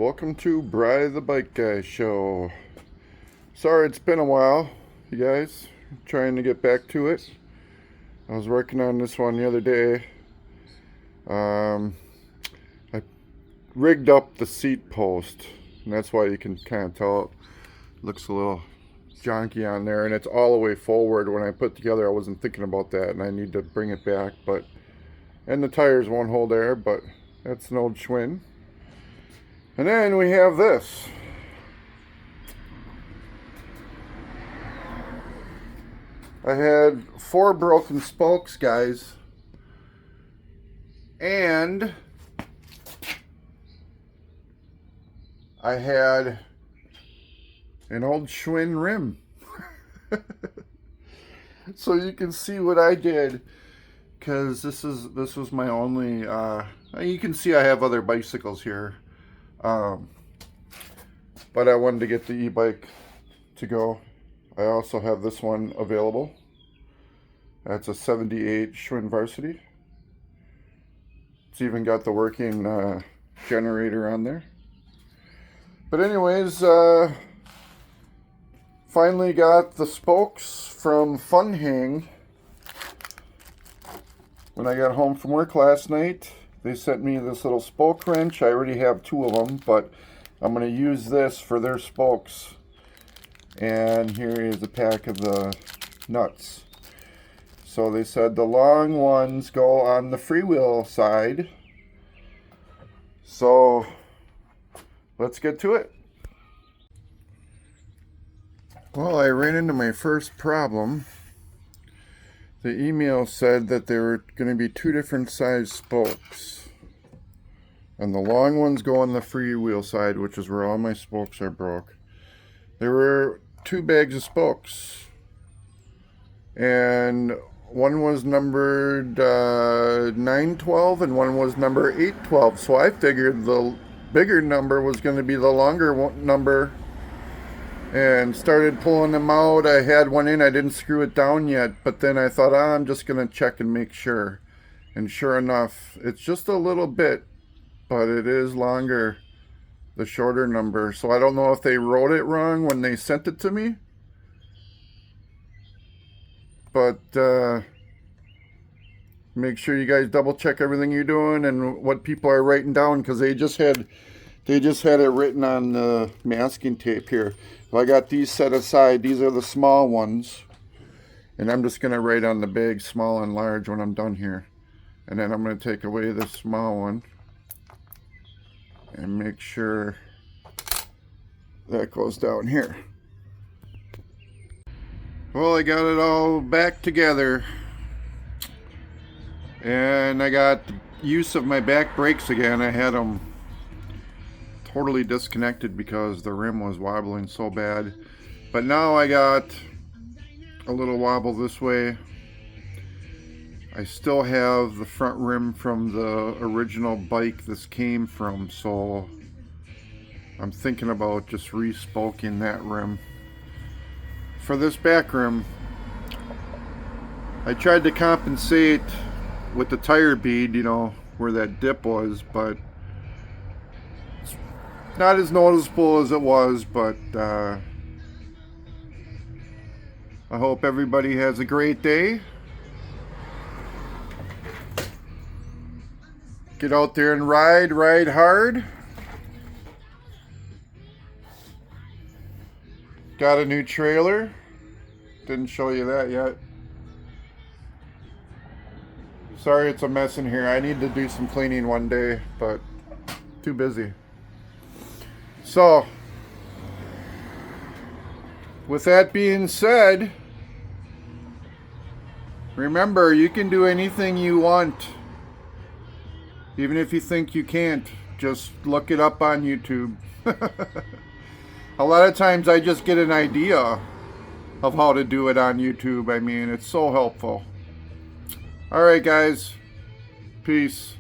Welcome to Bry the Bike Guy Show. Sorry it's been a while, you guys. Trying to get back to it. I was working on this one the other day. I rigged up the seat post, and that's why you can kind of tell it looks a little junky on there, and it's all the way forward. When I put together, I wasn't thinking about that, and I need to bring it back. And the tires won't hold air, but that's an old Schwinn. And then we have this. I had 4 broken spokes, guys. And I had an old Schwinn rim. So you can see what I did, because this was my only you can see I have other bicycles here. But I wanted to get the e-bike to go. I also have this one available. That's a 78 Schwinn Varsity. It's even got the working generator on there. But anyways, finally got the spokes from Funhang. When I got home from work last night, they sent me this little spoke wrench. I already have 2 of them, but I'm going to use this for their spokes. And here is a pack of the nuts. So they said the long ones go on the freewheel side. So let's get to it. Well, I ran into my first problem. The email said that there were going to be 2 different size spokes. And the long ones go on the freewheel side, which is where all my spokes are broke. There were 2 bags of spokes. And one was numbered 912 and one was number 812. So I figured the bigger number was going to be the longer number. And started pulling them out. I had one in, I didn't screw it down yet, but then I thought, I'm just going to check and make sure. And sure enough, it's just a little bit, but it is longer, the shorter number. So I don't know if they wrote it wrong when they sent it to me. But make sure you guys double check everything you're doing and what people are writing down, because they just had it written on the masking tape here. I got these set aside. These are the small ones. And I'm just going to write on the big, small, and large when I'm done here. And then I'm going to take away the small one. And make sure that goes down here. Well, I got it all back together. And I got use of my back brakes again. I had them totally disconnected because the rim was wobbling so bad, but now I got a little wobble this way. I still have the front rim from the original bike this came from, so I'm thinking about just re-spoking that rim. For this back rim, I tried to compensate with the tire bead, you know, where that dip was, but not as noticeable as it was. But I hope everybody has a great day. Get out there and ride hard. Got a new trailer. Didn't show you that yet. Sorry it's a mess in here. I need to do some cleaning one day, but too busy. So, with that being said, remember, you can do anything you want. Even if you think you can't, just look it up on YouTube. A lot of times I just get an idea of how to do it on YouTube. I mean, it's so helpful. Alright guys, peace.